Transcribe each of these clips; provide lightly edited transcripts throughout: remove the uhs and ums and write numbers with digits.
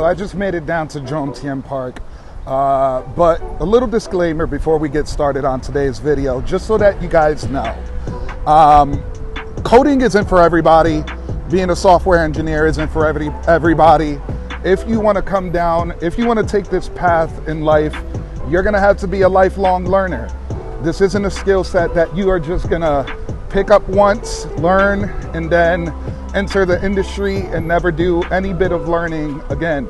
So I just made it down to Jomtien Park. But a little disclaimer before we get started on today's video, just so that you guys know. Coding isn't for everybody. Being a software engineer isn't for everybody. If you want to come down, if you want to take this path in life, you're going to have to be a lifelong learner. This isn't a skill set that you are just going to pick up once, learn, and then enter the industry and never do any bit of learning again.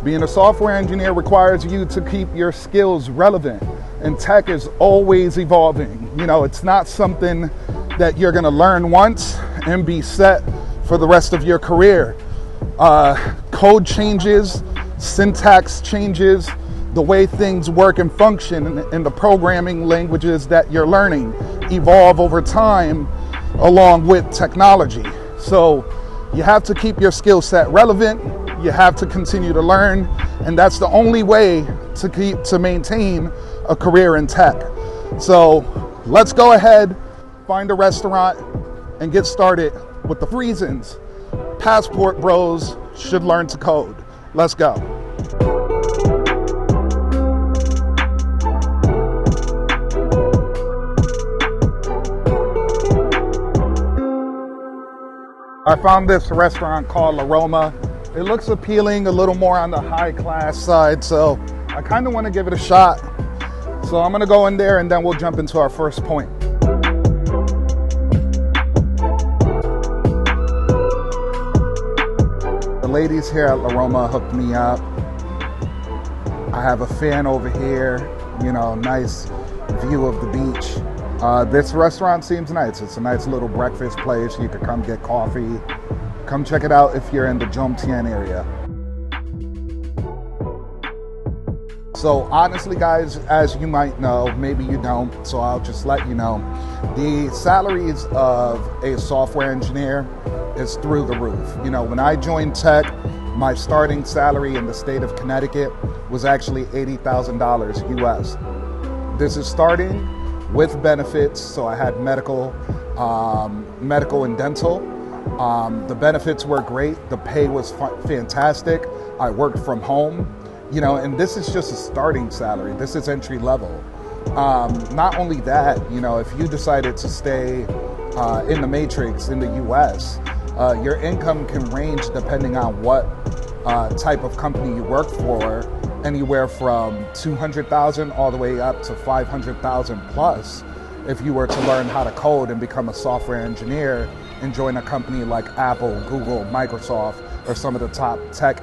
Being a software engineer requires you to keep your skills relevant, and tech is always evolving. You know, it's not something that you're going to learn once and be set for the rest of your career. Code changes, syntax changes, the way things work and function in the programming languages that you're learning evolve over time along with technology. So you have to keep your skill set relevant. You have to continue to learn, and that's the only way to maintain a career in tech. So let's go ahead, find a restaurant, and get started with the reasons passport bros should learn to code. Let's go. I found this restaurant called Aroma. It looks appealing, a little more on the high class side, so I kind of want to give it a shot. So I'm going to go in there and then we'll jump into our first point. The ladies here at Aroma hooked me up. I have a fan over here, you know, nice view of the beach. This restaurant seems nice. It's a nice little breakfast place. You could come get coffee. Come check it out if you're in the Jomtien area. So honestly, guys, as you might know, maybe you don't, so I'll just let you know, the salaries of a software engineer is through the roof. You know, when I joined tech, my starting salary in the state of Connecticut was actually $80,000 US. This is starting with benefits, so I had medical and dental. The benefits were great. The pay was fantastic. I worked from home, you know, and this is just a starting salary. This is entry level. Not only that, you know, if you decided to stay in the matrix in the US, your income can range depending on what type of company you work for, anywhere from $200,000 all the way up to $500,000 plus if you were to learn how to code and become a software engineer and join a company like Apple, Google, Microsoft, or some of the top tech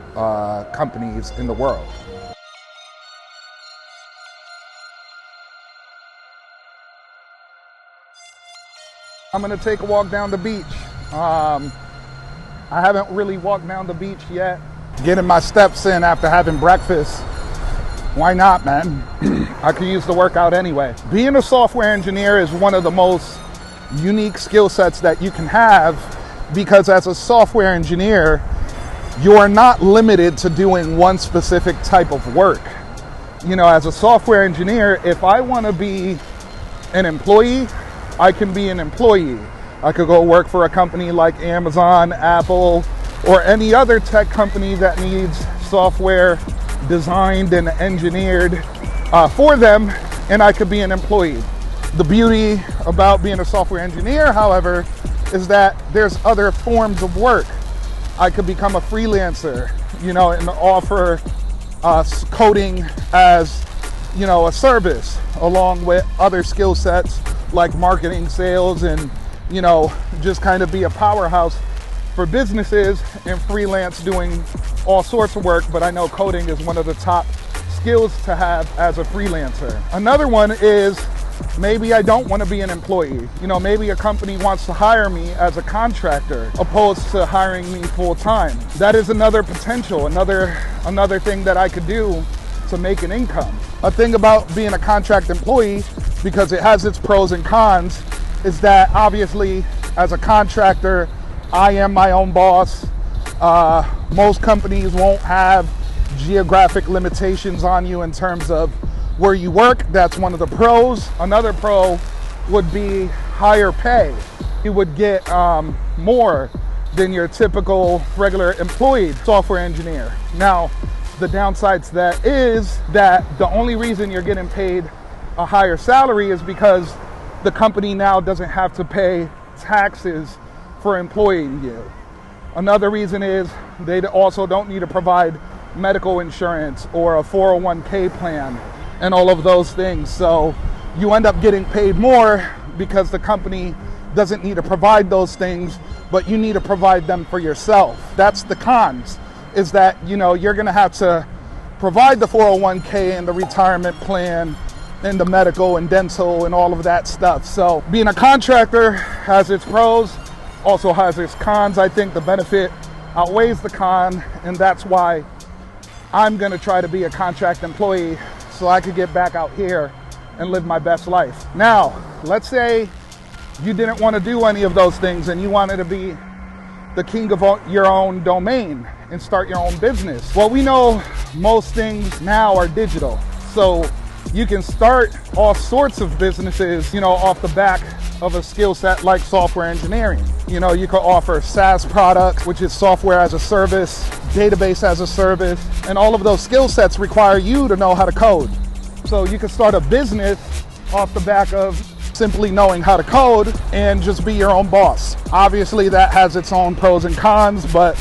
companies in the world. I'm gonna take a walk down the beach. I haven't really walked down the beach yet. Getting my steps in after having breakfast. Why not, man? I could use the workout anyway. Being a software engineer is one of the most unique skill sets that you can have, because as a software engineer, you are not limited to doing one specific type of work. You know, as a software engineer, if I want to be an employee, I can be an employee. I could go work for a company like Amazon, Apple, or any other tech company that needs software designed and engineered for them, and I could be an employee. The beauty about being a software engineer, however, is that there's other forms of work. I could become a freelancer, you know, and offer coding as, you know, a service, along with other skill sets like marketing, sales, and, you know, just kind of be a powerhouse for businesses and freelance doing all sorts of work. But I know coding is one of the top skills to have as a freelancer. Another one is maybe I don't want to be an employee. You know, maybe a company wants to hire me as a contractor opposed to hiring me full time. That is another potential, another thing that I could do to make an income. A thing about being a contract employee, because it has its pros and cons, is that obviously as a contractor, I am my own boss. Most companies won't have geographic limitations on you in terms of where you work. That's one of the pros. Another pro would be higher pay. You would get more than your typical regular employed software engineer. Now, the downside to that is that the only reason you're getting paid a higher salary is because the company now doesn't have to pay taxes for employing you. Another reason is they also don't need to provide medical insurance or a 401k plan and all of those things. So you end up getting paid more because the company doesn't need to provide those things, but you need to provide them for yourself. That's the cons, is that, you know, you're gonna have to provide the 401k and the retirement plan and the medical and dental and all of that stuff. So being a contractor has its pros, also has its cons. I think the benefit outweighs the con, and that's why I'm gonna try to be a contract employee so I could get back out here and live my best life. Now, let's say you didn't want to do any of those things and you wanted to be the king of your own domain and start your own business. Well, we know most things now are digital. So you can start all sorts of businesses, you know, off the back of a skill set like software engineering. You know, you could offer SaaS products, which is software as a service, database as a service, and all of those skill sets require you to know how to code. So you could start a business off the back of simply knowing how to code and just be your own boss. Obviously that has its own pros and cons, but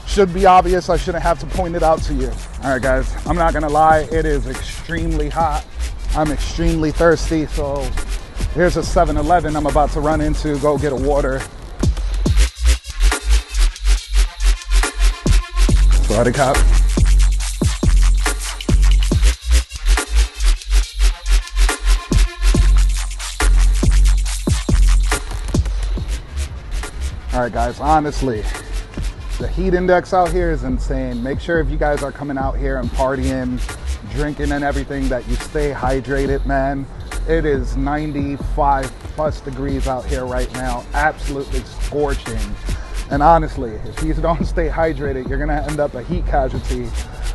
should be obvious. I shouldn't have to point it out to you. All right, guys, I'm not gonna lie, it is extremely hot. I'm extremely thirsty, so here's a 7-Eleven I'm about to run into, go get a water. Sorry, cop. All right, guys, honestly, the heat index out here is insane. Make sure if you guys are coming out here and partying, drinking and everything, that you stay hydrated, man. It is 95 plus degrees out here right now, absolutely scorching. And honestly, if you don't stay hydrated, you're gonna end up a heat casualty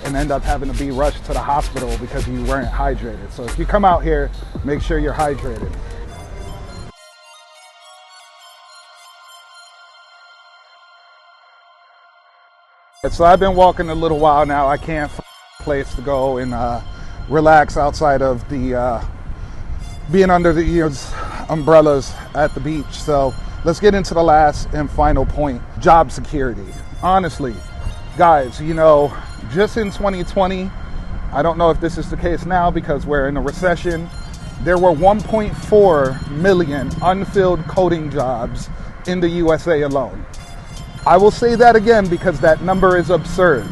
and end up having to be rushed to the hospital because you weren't hydrated. So if you come out here, make sure you're hydrated. So I've been walking a little while now. I can't find a place to go and relax outside of the being under the umbrellas at the beach. So let's get into the last and final point, job security. Honestly, guys, you know, just in 2020, I don't know if this is the case now because we're in a recession, there were 1.4 million unfilled coding jobs in the USA alone. I will say that again because that number is absurd.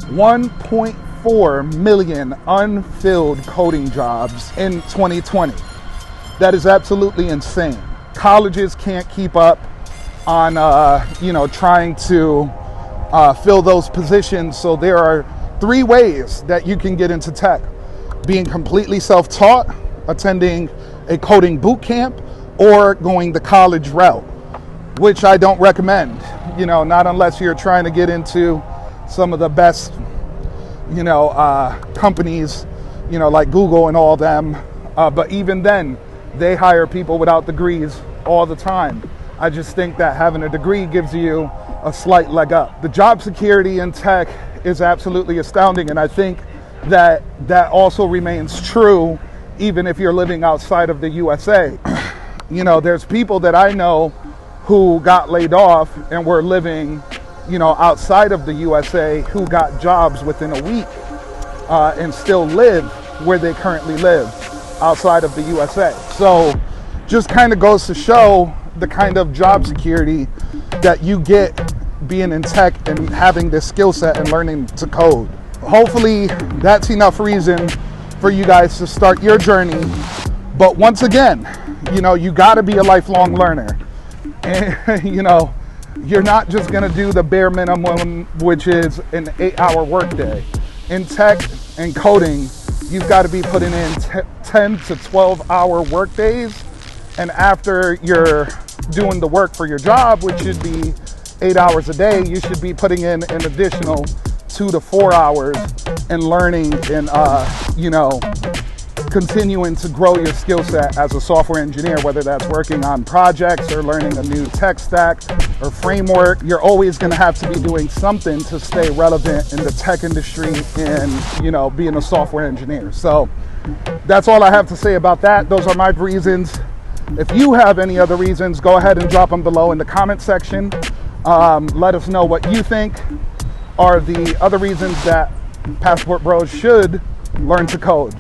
1.4 million unfilled coding jobs in 2020. That is absolutely insane. Colleges can't keep up on, trying to fill those positions. So there are 3 ways that you can get into tech: being completely self-taught, attending a coding boot camp, or going the college route, which I don't recommend. You know, not unless you're trying to get into some of the best, companies, like Google and all them. But even then, they hire people without degrees all the time. I just think that having a degree gives you a slight leg up. The job security in tech is absolutely astounding, and I think that also remains true even if you're living outside of the USA. There's people that I know who got laid off and were living, outside of the USA, who got jobs within a week and still live where they currently live outside of the USA. So just kind of goes to show the kind of job security that you get being in tech and having this skill set and learning to code. Hopefully that's enough reason for you guys to start your journey. But once again, you got to be a lifelong learner. And, you're not just going to do the bare minimum, which is an 8-hour workday. In tech and coding, you've got to be putting in 10 to 12-hour workdays. And after you're doing the work for your job, which should be 8 hours a day, you should be putting in an additional 2 to 4 hours and learning and, continuing to grow your skill set as a software engineer, whether that's working on projects or learning a new tech stack or framework. You're always going to have to be doing something to stay relevant in the tech industry and, you know, being a software engineer. So that's all I have to say about that. Those are my reasons. If you have any other reasons, go ahead and drop them below in the comment section. Let us know what you think are the other reasons that Passport Bros should learn to code.